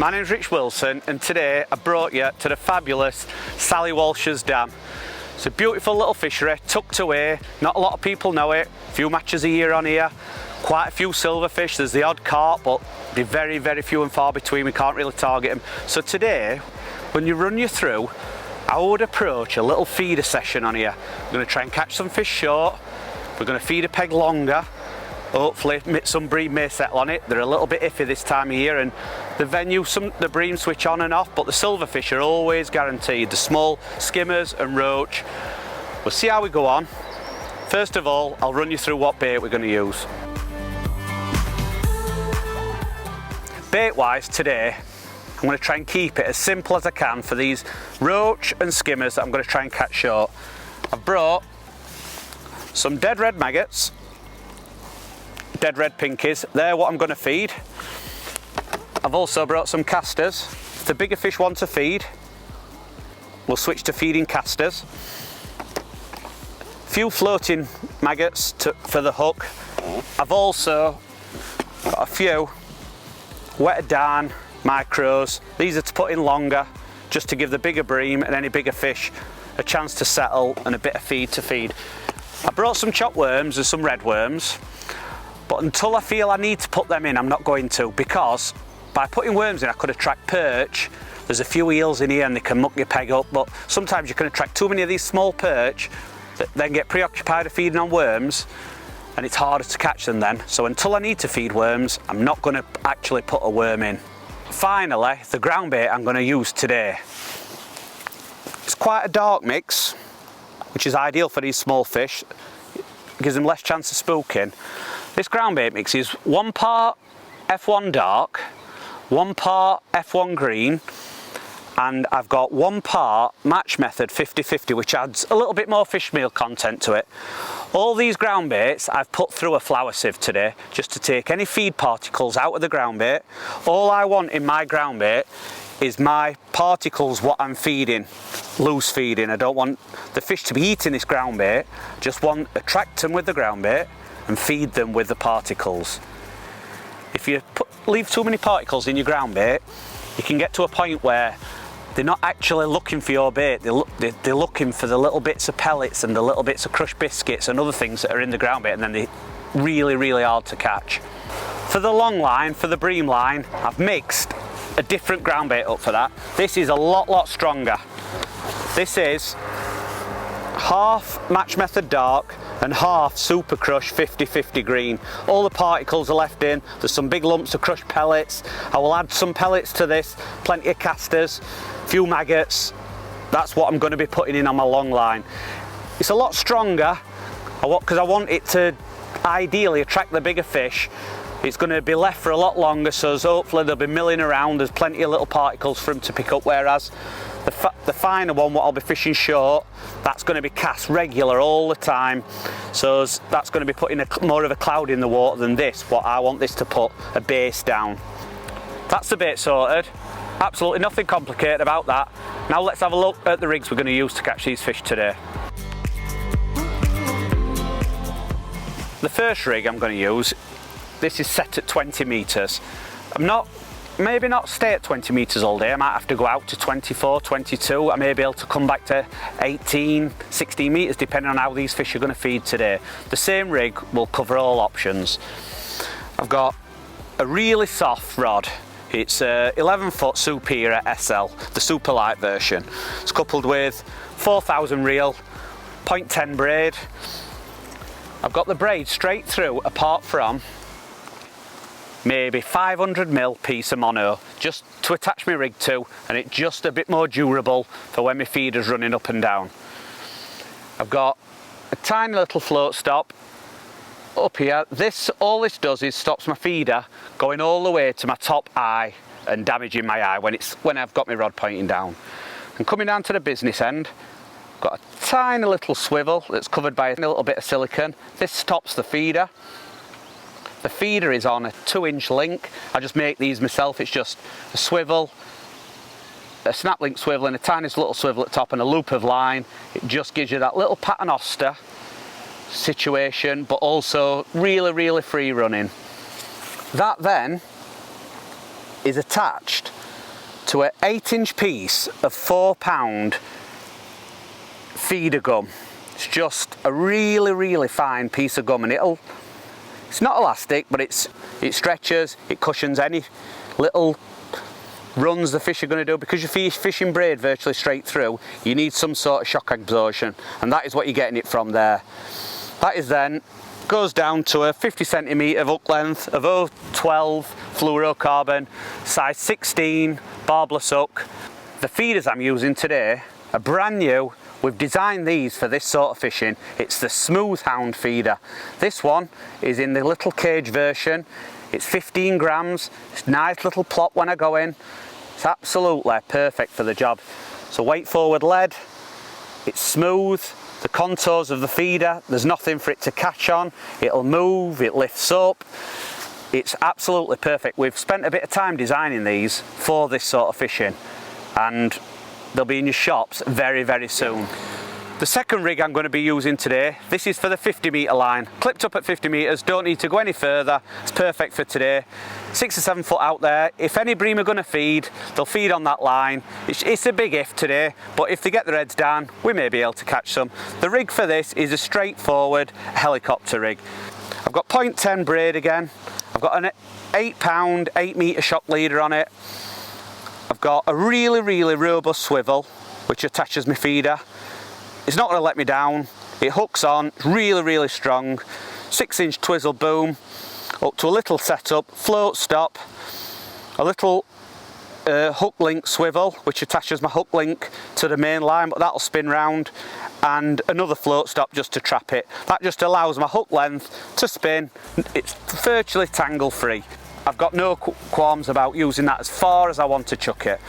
My name's Rich Wilson, and today I brought you to the fabulous Sally Walsh's dam. It's a beautiful little fishery, tucked away. Not a lot of people know it. A few matches a year on here. Quite a few silverfish. There's the odd carp, but they're very, very few and far between. We can't really target them. So today, when you run you through, I would approach a little feeder session on here. We're going to try and catch some fish short. We're going to feed a peg longer. Hopefully some bream may settle on it. They're a little bit iffy this time of year, and the venue, the bream switch on and off, but the silverfish are always guaranteed. The small skimmers and roach. We'll see how we go on. First of all, I'll run you through what bait we're going to use. Bait wise today, I'm going to try and keep it as simple as I can for these roach and skimmers that I'm going to try and catch short. I've brought some dead red maggots, dead red pinkies. They're what I'm going to feed. I've also brought some casters. If the bigger fish want to feed, we'll switch to feeding casters. A few floating maggots for the hook. I've also got a few wetted down micros. These are to put in longer, just to give the bigger bream and any bigger fish a chance to settle and a bit of feed to feed. I brought some chopped worms and some red worms, but until I feel I need to put them in, I'm not going to, because by putting worms in I could attract perch. There's a few eels in here and they can muck your peg up, but sometimes you can attract too many of these small perch that then get preoccupied of feeding on worms, and it's harder to catch them then. So until I need to feed worms, I'm not going to actually put a worm in. Finally, the ground bait I'm going to use today. It's quite a dark mix, which is ideal for these small fish. It gives them less chance of spooking. This ground bait mix is 1 part F1 dark, 1 part F1 green, and I've got 1 part match method 50-50, which adds a little bit more fish meal content to it. All these ground baits I've put through a flour sieve today, just to take any feed particles out of the ground bait. All I want in my ground bait is my particles, what I'm feeding, loose feeding. I don't want the fish to be eating this ground bait, just want to attract them with the ground bait and feed them with the particles. If you leave too many particles in your ground bait, you can get to a point where they're not actually looking for your bait, they're looking for the little bits of pellets and the little bits of crushed biscuits and other things that are in the ground bait, and then they're really, really hard to catch. For the long line, for the bream line, I've mixed a different ground bait up for that. This is a lot stronger. This is half match method dark and half super crush 50-50 green. All the particles are left in. There's some big lumps of crushed pellets. I will add some pellets to this, plenty of casters, few maggots. That's what I'm going to be putting in on my long line. It's a lot stronger because I want it to ideally attract the bigger fish. It's going to be left for a lot longer, so hopefully they'll be milling around. There's plenty of little particles for them to pick up, whereas the finer one, what I'll be fishing short, that's going to be cast regular all the time. So that's going to be putting more of a cloud in the water than this. What I want this to put a base down. That's the bait sorted. Absolutely nothing complicated about that. Now let's have a look at the rigs we're going to use to catch these fish today. The first rig I'm going to use, this is set at 20 metres. Maybe not stay at 20 metres all day. I might have to go out to 24, 22. I may be able to come back to 18, 16 metres depending on how these fish are going to feed today. The same rig will cover all options. I've got a really soft rod. It's a 11 foot Superior SL, the super light version. It's coupled with 4000 reel, 0.10 braid. I've got the braid straight through apart from maybe 500mm piece of mono, just to attach my rig to, and it's just a bit more durable for when my feeder's running up and down. I've got a tiny little float stop up here. All this does is stops my feeder going all the way to my top eye and damaging my eye when I've got my rod pointing down. And coming down to the business end, I've got a tiny little swivel that's covered by a little bit of silicone. This stops the feeder. The feeder is on a 2-inch link. I just make these myself. It's just a swivel, a snap link swivel and a tiny little swivel at the top and a loop of line. It just gives you that little paternoster situation, but also really free running. That then is attached to an 8-inch piece of 4-pound feeder gum. It's just a really fine piece of gum, and it's not elastic, but it stretches, it cushions any little runs the fish are going to do. Because you're fishing braid virtually straight through, you need some sort of shock absorption, and that is what you're getting it from there. That is then goes down to a 50cm hook length of 012 fluorocarbon, size 16 barbless hook. The feeders I'm using today are brand new. We've designed these for this sort of fishing. It's the Smooth Hound feeder. This one is in the little cage version. It's 15 grams. It's a nice little plop when I go in. It's absolutely perfect for the job. So weight forward lead. It's smooth. The contours of the feeder, there's nothing for it to catch on. It'll move, it lifts up. It's absolutely perfect. We've spent a bit of time designing these for this sort of fishing, and they'll be in your shops very soon. The second rig I'm going to be using today, this is for the 50-metre line. Clipped up at 50 metres, don't need to go any further. It's perfect for today. 6 or 7 foot out there. If any bream are going to feed, they'll feed on that line. It's a big if today, but if they get their heads down, we may be able to catch some. The rig for this is a straightforward helicopter rig. I've got 0.10 braid again. I've got an 8-pound, 8-metre shock leader on it. I've got a really robust swivel, which attaches my feeder. It's not going to let me down. It hooks on, really strong. 6-inch twizzle boom, up to a little setup, float stop, a little hook link swivel, which attaches my hook link to the main line, but that'll spin round, and another float stop just to trap it. That just allows my hook length to spin. It's virtually tangle free. I've got no qualms about using that as far as I want to chuck it.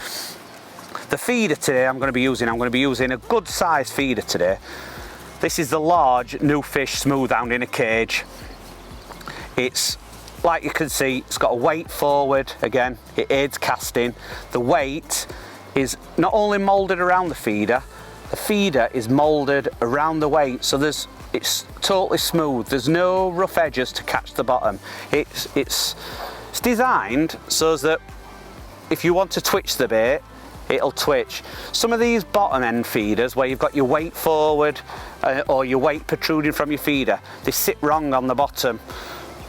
The feeder today I'm going to be using a good size feeder today. This is the large NuFish Smooth Hound in a cage. It's, like you can see, it's got a weight forward. Again, it aids casting. The weight is not only moulded around the feeder is moulded around the weight, so it's totally smooth. There's no rough edges to catch the bottom. It's designed so that if you want to twitch the bait, it'll twitch. Some of these bottom end feeders where you've got your weight forward or your weight protruding from your feeder, they sit wrong on the bottom.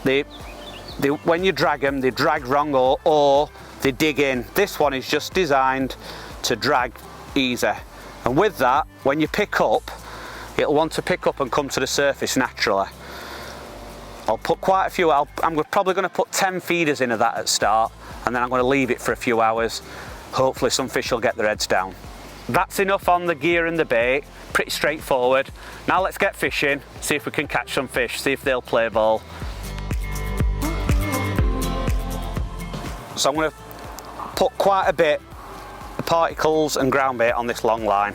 When you drag them, they drag wrong or they dig in. This one is just designed to drag easy, and with that, when you pick up, it'll want to pick up and come to the surface naturally. I'll put quite a few. I'm probably going to put 10 feeders into that at start, and then I'm going to leave it for a few hours. Hopefully some fish will get their heads down. That's enough on the gear and the bait. Pretty straightforward. Now let's get fishing, see if we can catch some fish, see if they'll play ball. So I'm going to put quite a bit of particles and ground bait on this long line.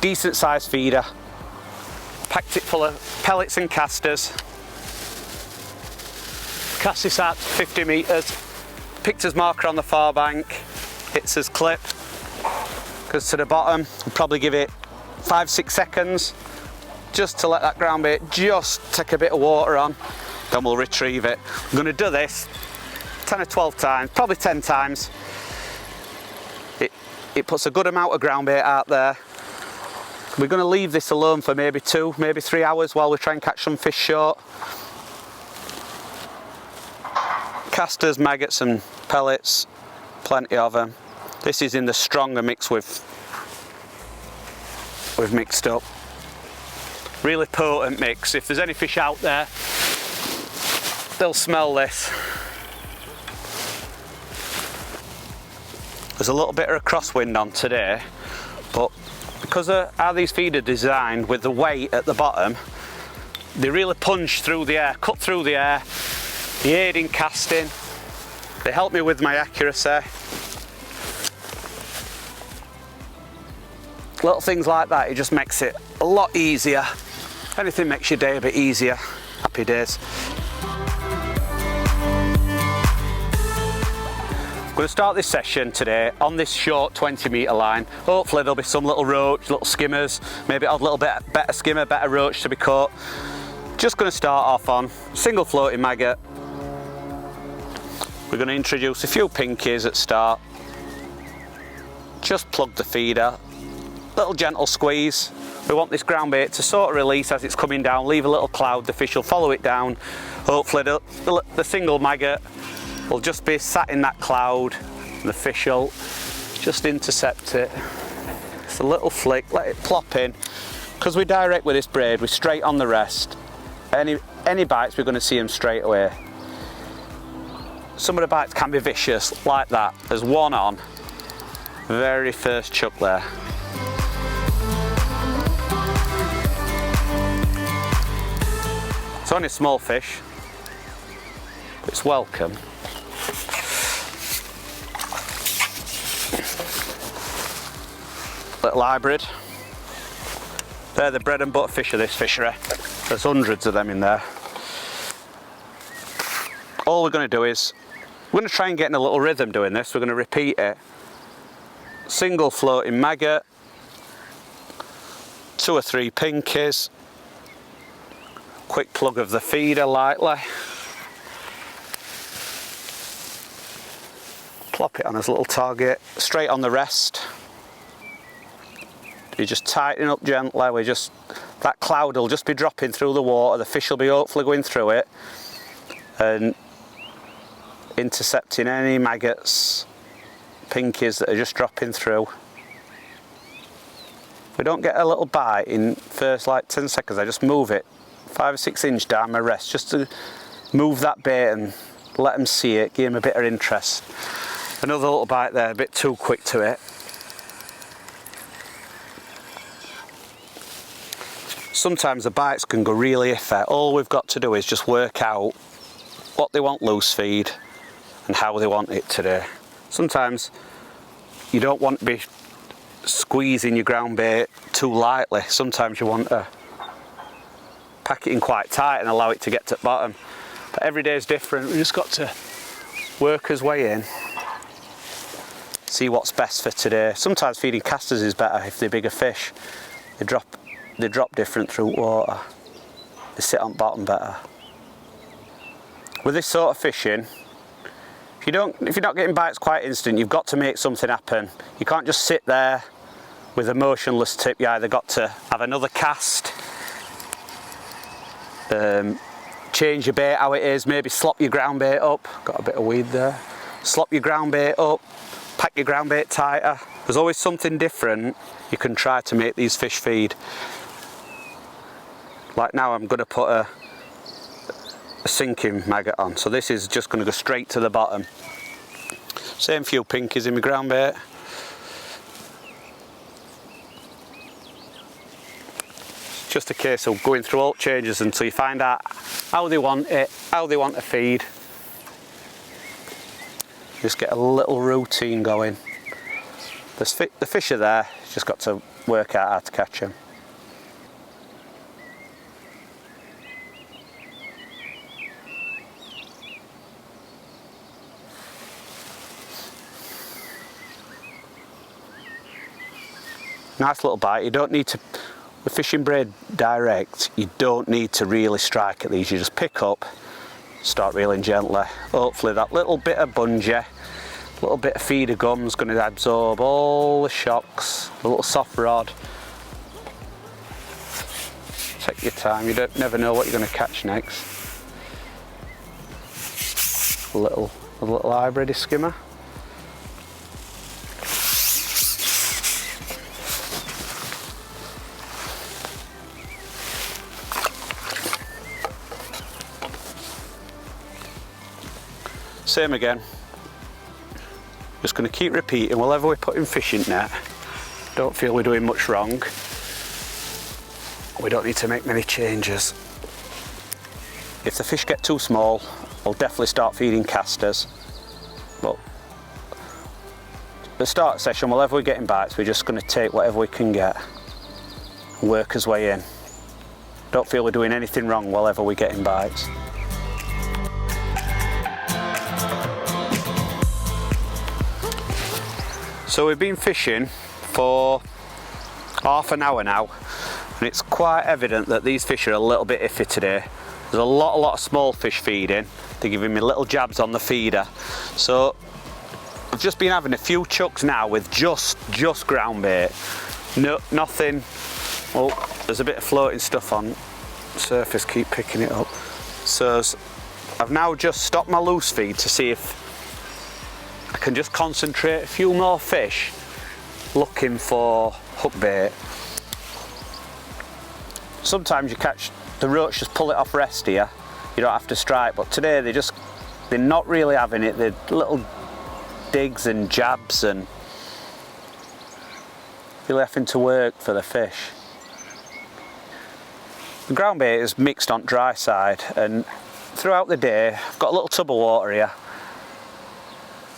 Decent sized feeder. Packed it full of pellets and casters. Cast this out to 50 metres. Picked his marker on the far bank. Hits his clip. Goes to the bottom. I'll probably give it 5-6 seconds just to let that ground bait just take a bit of water on. Then we'll retrieve it. I'm going to do this 10 or 12 times, probably 10 times. It puts a good amount of ground bait out there. We're going to leave this alone for maybe 2, maybe 3 hours while we try and catch some fish short. Casters, maggots and pellets, plenty of them. This is in the stronger mix we've mixed up. Really potent mix. If there's any fish out there, they'll smell this. There's a little bit of a crosswind on today, but because of how these feed are designed with the weight at the bottom, they really punch through the air, cut through the air. They aid in casting. They help me with my accuracy. Little things like that, it just makes it a lot easier. Anything makes your day a bit easier. Happy days. I'm going to start this session today on this short 20-metre line. Hopefully there'll be some little roach, little skimmers, maybe a little bit better skimmer, better roach to be caught. Just going to start off on single floating maggot. We're going to introduce a few pinkies at start. just plug the feeder, little gentle squeeze. We want this ground bait to sort of release as it's coming down, leave a little cloud, the fish will follow it down. Hopefully the single maggot will just be sat in that cloud and the fish will just intercept it. It's a little flick, let it plop in. Because we're direct with this braid, we're straight on the rest. Any bites, we're going to see them straight away. Some of the bites can be vicious, like that. There's one on, very first chuck there. It's only a small fish, but it's welcome. Little hybrid. They're the bread and butter fish of this fishery. There's hundreds of them in there. All we're going to do is, we're going to try and get in a little rhythm doing this. We're going to repeat it. Single floating maggot, 2 or 3 pinkies, quick plug of the feeder lightly, plop it on his little target, straight on the rest. You just tighten up gently, that cloud will just be dropping through the water, the fish will be hopefully going through it and intercepting any maggots, pinkies that are just dropping through. If we don't get a little bite in first like 10 seconds, I just move it 5 or 6 inch down my rest just to move that bait and let them see it, give them a bit of interest. Another little bite there, a bit too quick to it. Sometimes the bites can go really iffy. All we've got to do is just work out what they want loose feed and how they want it today. Sometimes you don't want to be squeezing your ground bait too lightly. Sometimes you want to pack it in quite tight and allow it to get to the bottom. But every day is different. We've just got to work our way in, see what's best for today. Sometimes feeding casters is better if they're bigger fish. They drop different through water. They sit on bottom better. With this sort of fishing, if you're not getting bites quite instant, you've got to make something happen. You can't just sit there with a motionless tip. You either got to have another cast, change your bait how it is, maybe slop your ground bait up. Got a bit of weed there. Slop your ground bait up, pack your ground bait tighter. There's always something different you can try to make these fish feed. Like now I'm going to put a sinking maggot on, so this is just going to go straight to the bottom. Same few pinkies in my ground bait. It's just a case of going through all changes until you find out how they want it, how they want to feed. Just get a little routine going. The fish are there, just got to work out how to catch them. Nice little bite. You don't need to, with fishing braid direct, you don't need to really strike at these. You just pick up, start reeling gently. Hopefully that little bit of bungee, little bit of feeder gum is going to absorb all the shocks. A little soft rod. Take your time, you never know what you're going to catch next. A little hybrid skimmer. Same again. Just going to keep repeating whenever we're putting fish in net. Don't feel we're doing much wrong. We don't need to make many changes. If the fish get too small, I'll definitely start feeding casters. But at the start of the session, whenever we're getting bites, we're just going to take whatever we can get and work our way in. Don't feel we're doing anything wrong whenever we're getting bites. So we've been fishing for half an hour now, and it's quite evident that these fish are a little bit iffy today. There's a lot of small fish feeding. They're giving me little jabs on the feeder. So I've just been having a few chucks now with just ground bait. No, nothing. Oh, there's a bit of floating stuff on surface, keep picking it up. So I've now just stopped my loose feed to see if I can just concentrate a few more fish looking for hook bait. Sometimes you catch the roach, just pull it off rest here, you don't have to strike, but today they're not really having it. They're little digs and jabs and really having to work for the fish. The ground bait is mixed on dry side, and throughout the day I've got a little tub of water here.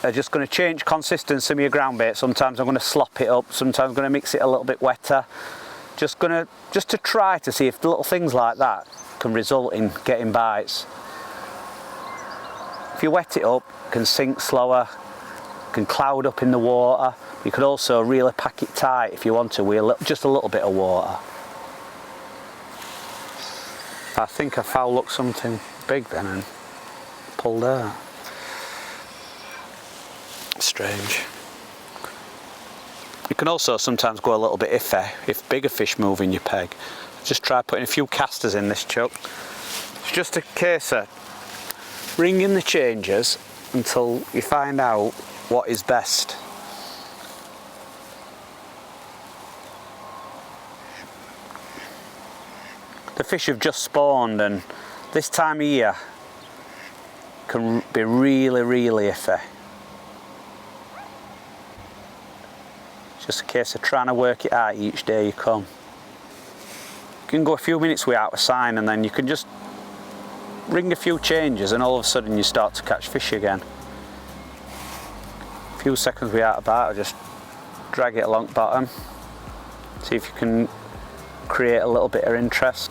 I'm just going to change consistency of your ground bait. Sometimes I'm going to slop it up, sometimes I'm going to mix it a little bit wetter. Just to try to see if little things like that can result in getting bites. If you wet it up, it can sink slower, can cloud up in the water. You could also really pack it tight if you want to with just a little bit of water. I think I foul hooked something big then and pulled out. Strange. You can also sometimes go a little bit iffy if bigger fish move in your peg. Just try putting a few casters in this chuck. It's just a case of ringing the changes until you find out what is best. The fish have just spawned, and this time of year can be really iffy. It's just a case of trying to work it out each day you come. You can go a few minutes without a sign, and then you can just ring a few changes and all of a sudden you start to catch fish again. A few seconds without a bite, just drag it along the bottom. See if you can create a little bit of interest.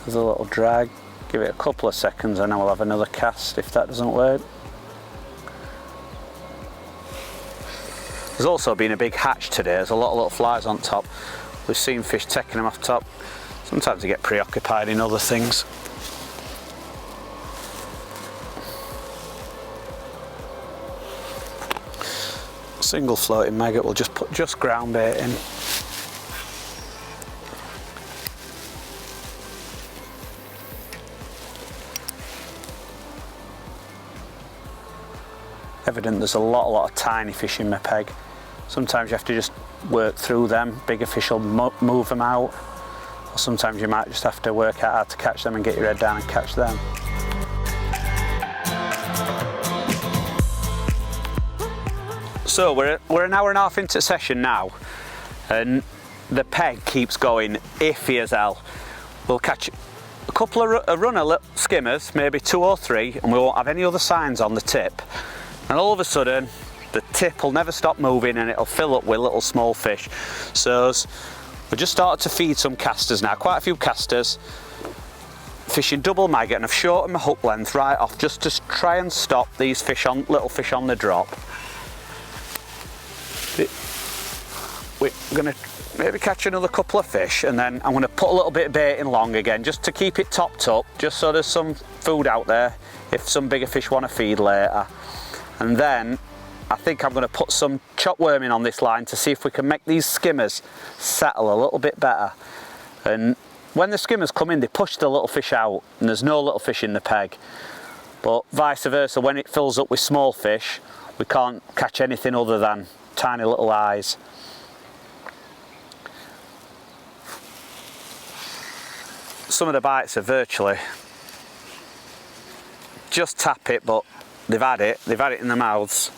There's a little drag. Give it a couple of seconds and then we'll have another cast if that doesn't work. There's also been a big hatch today. There's a lot of little flies on top. We've seen fish taking them off top. Sometimes they get preoccupied in other things. Single floating maggot, we'll just put just ground bait in. Evident there's a lot of tiny fish in my peg. Sometimes you have to just work through them. Bigger fish will move them out. Or sometimes you might just have to work out how to catch them and get your head down and catch them. So we're an hour and a half into session now, and the peg keeps going iffy as hell. We'll catch a couple of runner skimmers, maybe 2 or 3, and we won't have any other signs on the tip. And all of a sudden, the tip will never stop moving and it'll fill up with little small fish. So we just started to feed some casters now, quite a few casters, fishing double maggot, and I've shortened my hook length right off just to try and stop these little fish on the drop. We're going to maybe catch another couple of fish, and then I'm going to put a little bit of bait in long again just to keep it topped up, just so there's some food out there if some bigger fish want to feed later. And then I think I'm going to put some chop worming on this line to see if we can make these skimmers settle a little bit better. And when the skimmers come in, they push the little fish out and there's no little fish in the peg. But vice versa, when it fills up with small fish, we can't catch anything other than tiny little eyes. Some of the bites are virtually just tap it, but they've had it in their mouths.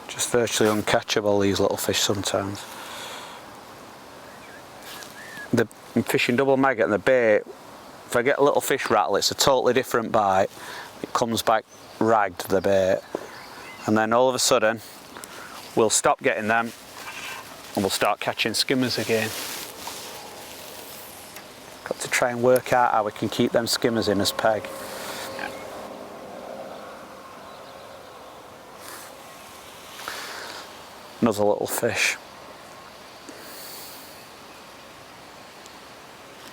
Just virtually uncatchable, these little fish sometimes. I'm fishing double maggot and the bait, if I get a little fish rattle, it's a totally different bite. It comes back ragged, the bait. And then all of a sudden, we'll stop getting them and we'll start catching skimmers again. Got to try and work out how we can keep them skimmers in as peg. Another little fish.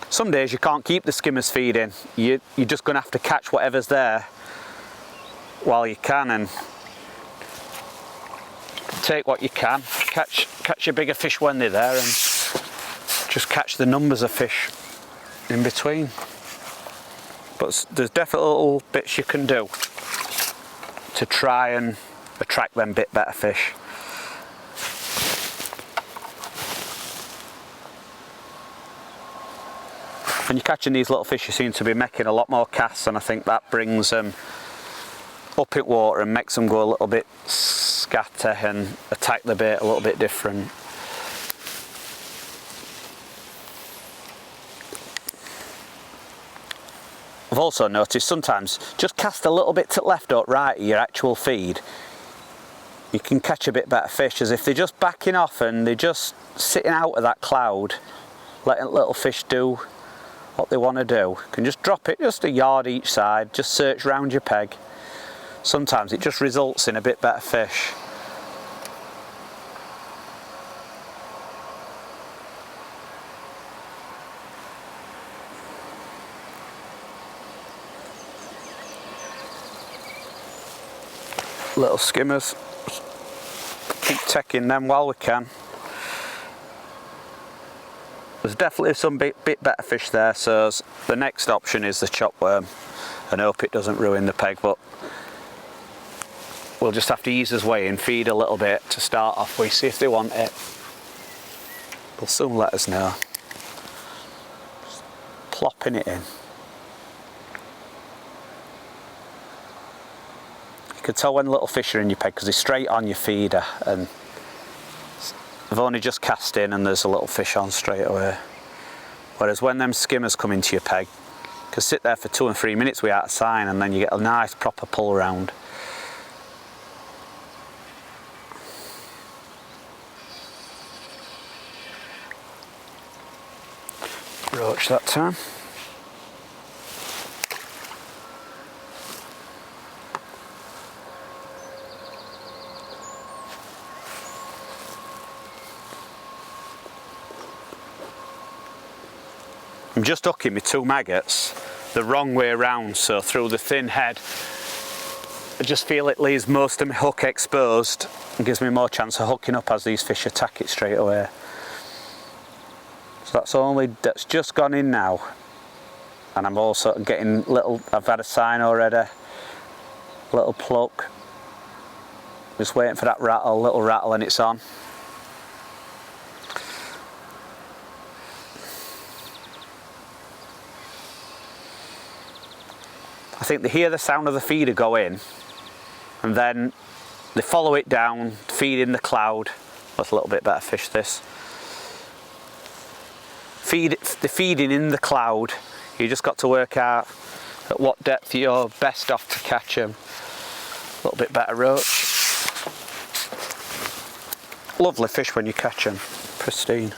Some days you can't keep the skimmers feeding. You're just going to have to catch whatever's there while you can, and take what you can, catch your bigger fish when they're there, and just catch the numbers of fish in between. But there's definitely little bits you can do to try and attract them bit better fish. When you're catching these little fish, you seem to be making a lot more casts, and I think that brings them up in water and makes them go a little bit scatter and attack the bait a little bit different. I've also noticed sometimes just cast a little bit to the left or right of your actual feed, you can catch a bit better fish, as if they're just backing off and they're just sitting out of that cloud, letting little fish do what they want to do. You can just drop it just a yard each side, just search round your peg. Sometimes it just results in a bit better fish. Little skimmers, keep taking them while we can. There's definitely some bit better fish there, so the next option is the chop worm, and hope it doesn't ruin the peg, but we'll just have to ease his way and feed a little bit to start off with, see if they want it. They'll soon let us know. Just plopping it in. You can tell when little fish are in your peg because they're straight on your feeder, and they've only just cast in and there's a little fish on straight away. Whereas when them skimmers come into your peg, you can sit there for 2 and 3 minutes without a sign, and then you get a nice proper pull round. Roach that time. I'm just hooking my 2 maggots the wrong way around, so through the thin head. I just feel it leaves most of my hook exposed and gives me more chance of hooking up as these fish attack it straight away. So that's just gone in now, and I'm also getting little, I've had a sign already, little pluck, just waiting for that rattle, little rattle, and it's on. I think they hear the sound of the feeder go in, and then they follow it down, feed in the cloud. That's a little bit better fish, this. They're feeding in the cloud. You just got to work out at what depth you're best off to catch them. A little bit better roach. Lovely fish when you catch them, pristine.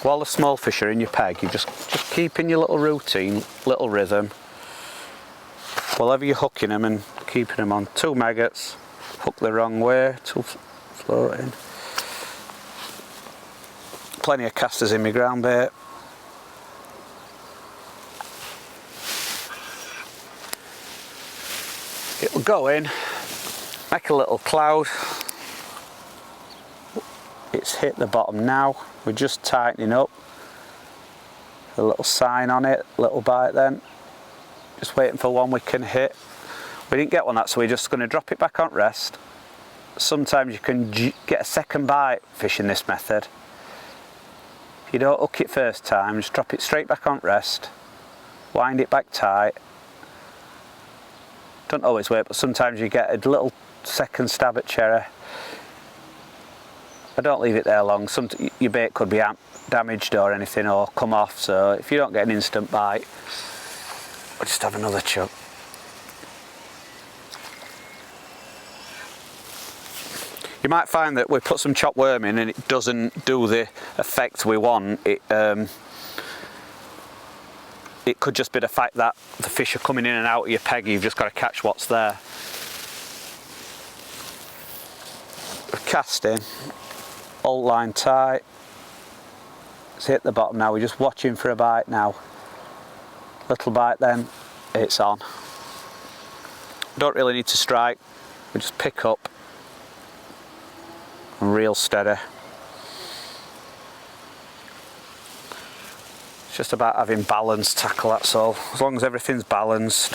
While the small fish are in your peg, you just keep in your little routine, little rhythm. Whenever you're hooking them and keeping them on 2 maggots, hook the wrong way, 2 floating. Plenty of casters in my ground bait. It will go in, make a little cloud. It's hit the bottom now. We're just tightening up. A little sign on it, little bite then. Just waiting for one we can hit. We didn't get one that, so we're just going to drop it back on rest. Sometimes you can get a second bite fishing this method. If you don't hook it first time, just drop it straight back on rest. Wind it back tight. Don't always work, but sometimes you get a little second stab at cherry. I don't leave it there long. Your bait could be damaged or anything, or come off, so if you don't get an instant bite, we'll just have another chug. You might find that we put some chopped worm in and it doesn't do the effect we want. It could just be the fact that the fish are coming in and out of your peg. You've just got to catch what's there. We're casting, alt line tight. It's hit the bottom now. We're just watching for a bite now. Little bite then, it's on. Don't really need to strike, we just pick up and reel steady. It's just about having balanced tackle, that's all. As long as everything's balanced,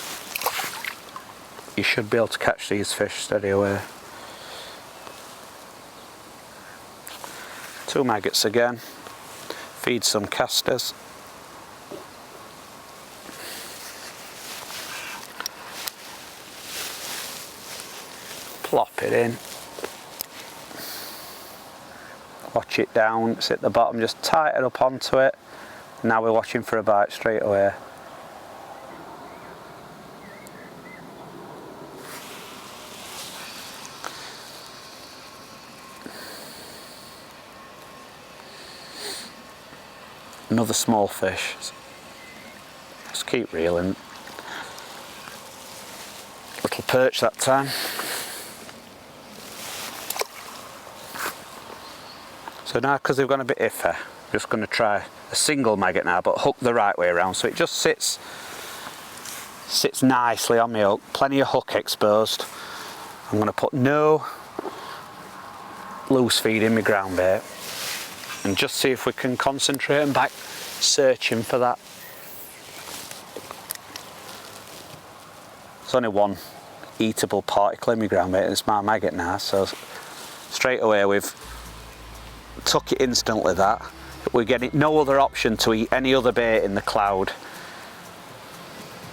you should be able to catch these fish steady away. 2 maggots again. Feed some casters. Plop it in. Watch it down, it's at the bottom, just tighten up onto it. Now we're watching for a bite straight away. Another small fish. Just keep reeling. Little perch that time. So now, because they've gone a bit iffy, I'm just going to try a single maggot now, but hook the right way around, so it just sits nicely on my hook. Plenty of hook exposed. I'm going to put no loose feed in my ground bait, and just see if we can concentrate and back searching for that. There's only one eatable particle in my ground bait, and it's my maggot now, so straight away we've took it instantly. That we're getting no other option to eat any other bait in the cloud.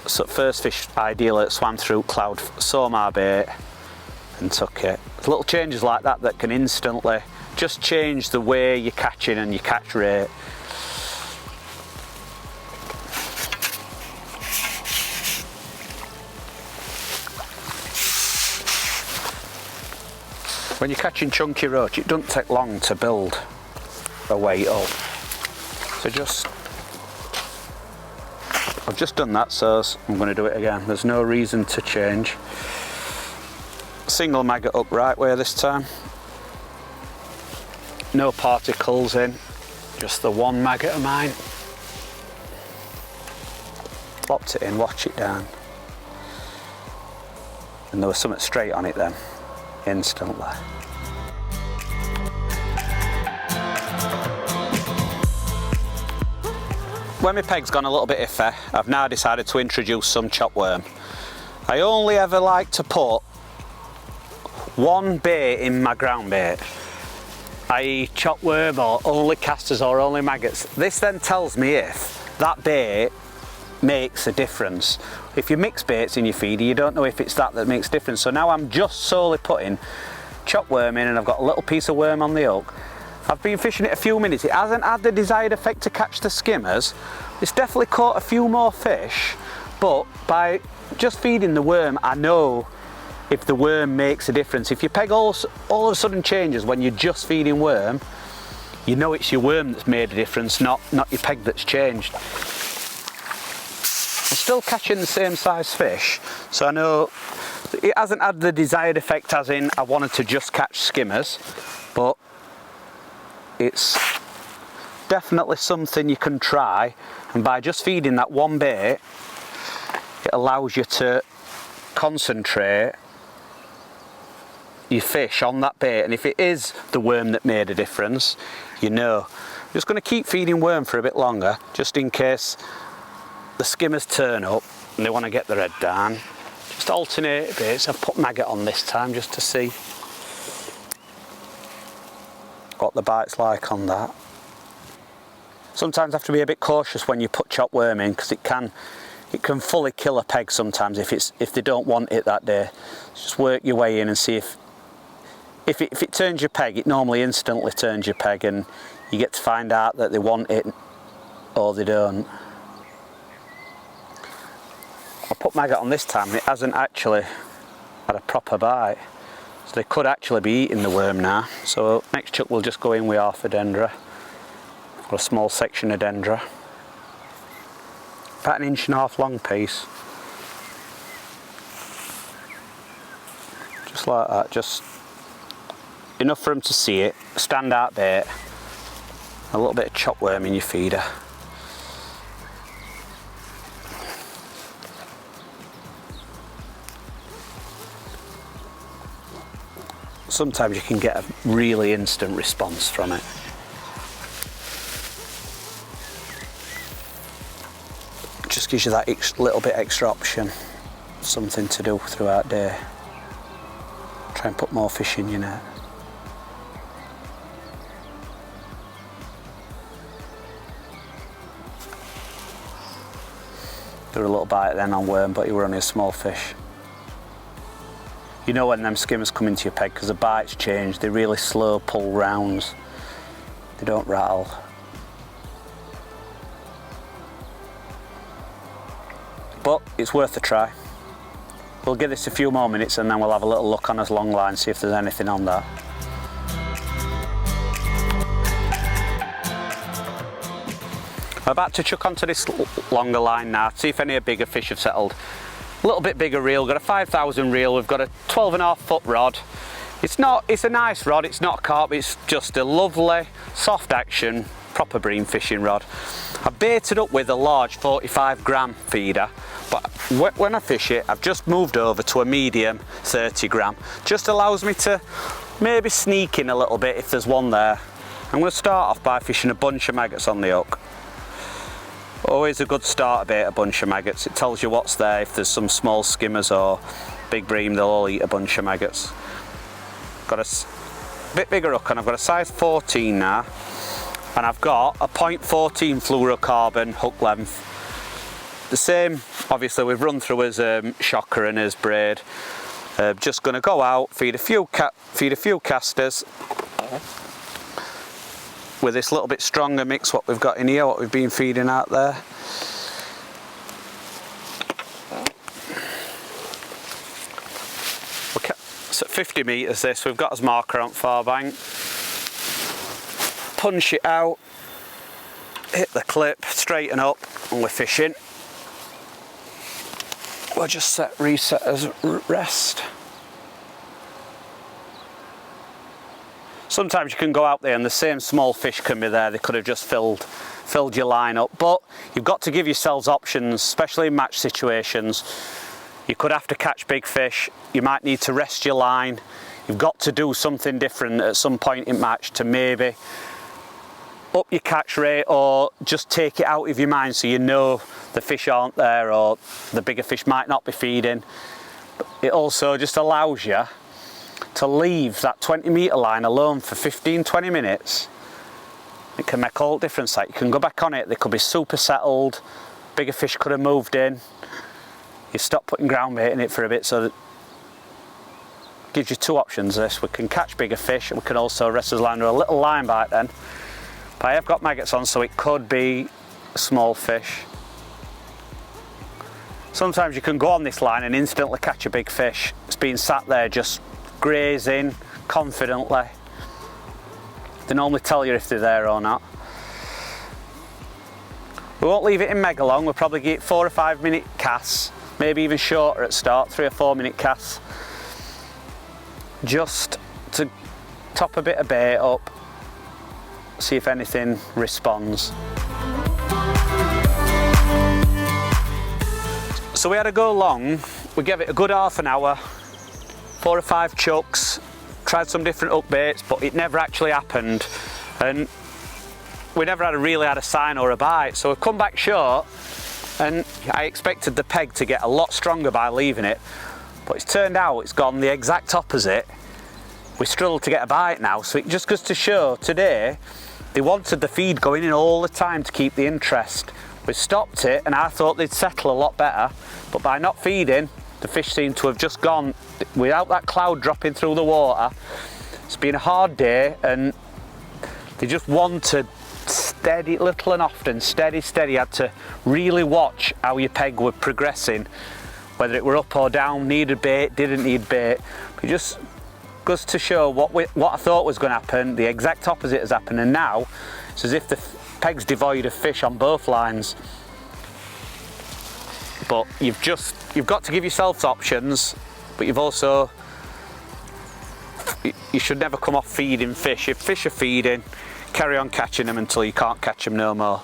So first fish ideally that swam through cloud saw my bait and took it. There's little changes like that that can instantly just change the way you're catching and your catch rate. When you're catching chunky roach, it doesn't take long to build a weight up. So I've just done that, so I'm going to do it again. There's no reason to change. Single maggot up right way this time. No particles in, just the one maggot of mine. Plopped it in, watch it down. And there was something straight on it then, instantly. When my peg's gone a little bit iffy, I've now decided to introduce some chopped worm. I only ever like to put one bait in my ground bait, i.e. chopped worm or only casters or only maggots. This then tells me if that bait makes a difference. If you mix baits in your feeder, you don't know if it's that makes a difference. So now I'm just solely putting chopped worm in, and I've got a little piece of worm on the hook. I've been fishing it a few minutes. It hasn't had the desired effect to catch the skimmers. It's definitely caught a few more fish, but by just feeding the worm, I know if the worm makes a difference. If your peg all of a sudden changes when you're just feeding worm, you know it's your worm that's made a difference, not your peg that's changed. I'm still catching the same size fish, so I know it hasn't had the desired effect, as in I wanted to just catch skimmers, but it's definitely something you can try, and by just feeding that one bait, it allows you to concentrate your fish on that bait, and if it is the worm that made a difference, you know. I'm just going to keep feeding worm for a bit longer, just in case the skimmers turn up and they want to get their head down. Just alternate baits. I've put maggot on this time just to see what the bite's like on that. Sometimes have to be a bit cautious when you put chopped worm in, because it can fully kill a peg sometimes if they don't want it that day. Just work your way in and see if it turns your peg. It normally instantly turns your peg, and you get to find out that they want it or they don't. I put maggot on this time and it hasn't actually had a proper bite. So they could actually be eating the worm now. So next chuck we'll just go in with half a dendra, or a small section of dendra. About 1.5 inch long piece. Just like that, just enough for them to see it. Stand out bait. A little bit of chopped worm in your feeder. sometimes you can get a really instant response from it. Just gives you that little bit extra option, something to do throughout the day. Try and put more fish in your net. Do a little bite then on worm, but you were only a small fish. You know when them skimmers come into your peg because the bites change, they really slow pull rounds. They don't rattle. But it's worth a try. We'll give this a few more minutes and then we'll have a little look on his long line, see if there's anything on that. I'm about to chuck onto this longer line now, see if any bigger fish have settled. A little bit bigger reel, got a 5,000 reel, we've got a 12.5 foot rod. It's a nice rod, it's not carp, it's just a lovely, soft action, proper bream fishing rod. I've baited up with a large 45 gram feeder, but when I fish it, I've just moved over to a medium 30 gram. Just allows me to maybe sneak in a little bit if there's one there. I'm going to start off by fishing a bunch of maggots on the hook. Always a good start bait, a bunch of maggots. It tells you what's there. If there's some small skimmers or big bream, they'll all eat a bunch of maggots. Got a bit bigger hook and I've got a size 14 now. And I've got a 0.14 fluorocarbon hook length. The same, obviously, we've run through as shocker and as braid. Just going to go out, feed a few casters with this little bit stronger mix what we've got in here, what we've been feeding out there. So at 50 metres this, we've got his marker on far bank. Punch it out, hit the clip, straighten up, and we're fishing. We'll just reset as rest. Sometimes you can go out there and the same small fish can be there. They could have just filled your line up, but you've got to give yourselves options, especially in match situations. You could have to catch big fish. You might need to rest your line. You've got to do something different at some point in match to maybe up your catch rate or just take it out of your mind so you know the fish aren't there or the bigger fish might not be feeding. But it also just allows you to leave that 20 metre line alone for 15-20 minutes. It can make all the difference. Like you can go back on it, they could be super settled, bigger fish could have moved in. You stop putting ground bait in it for a bit, so that gives you two options. This, we can catch bigger fish and we can also rest his line with a little line bite then. But I have got maggots on, so it could be a small fish. Sometimes you can go on this line and instantly catch a big fish. It's been sat there just grazing confidently. They normally tell you if they're there or not. We won't leave it in mega long, we'll probably get 4 or 5 minute casts, maybe even shorter at start, 3 or 4 minute casts, just to top a bit of bait up, see if anything responds. So we had to go long, we gave it a good half an hour, 4 or 5 chucks, tried some different hook baits, but it never actually happened, and we never really had a sign or a bite. So we've come back short, and I expected the peg to get a lot stronger by leaving it, but it's turned out it's gone the exact opposite. We struggled to get a bite now, so it just goes to show today they wanted the feed going in all the time to keep the interest. We stopped it and I thought they'd settle a lot better, but by not feeding, the fish seem to have just gone without that cloud dropping through the water. It's been a hard day and they just wanted steady, little and often, steady. You had to really watch how your peg were progressing, whether it were up or down, needed bait, didn't need bait. It just goes to show what I thought was going to happen, the exact opposite has happened, and now it's as if the peg's devoid of fish on both lines. But you've got to give yourselves options, but you've also, you should never come off feeding fish. If fish are feeding, carry on catching them until you can't catch them no more.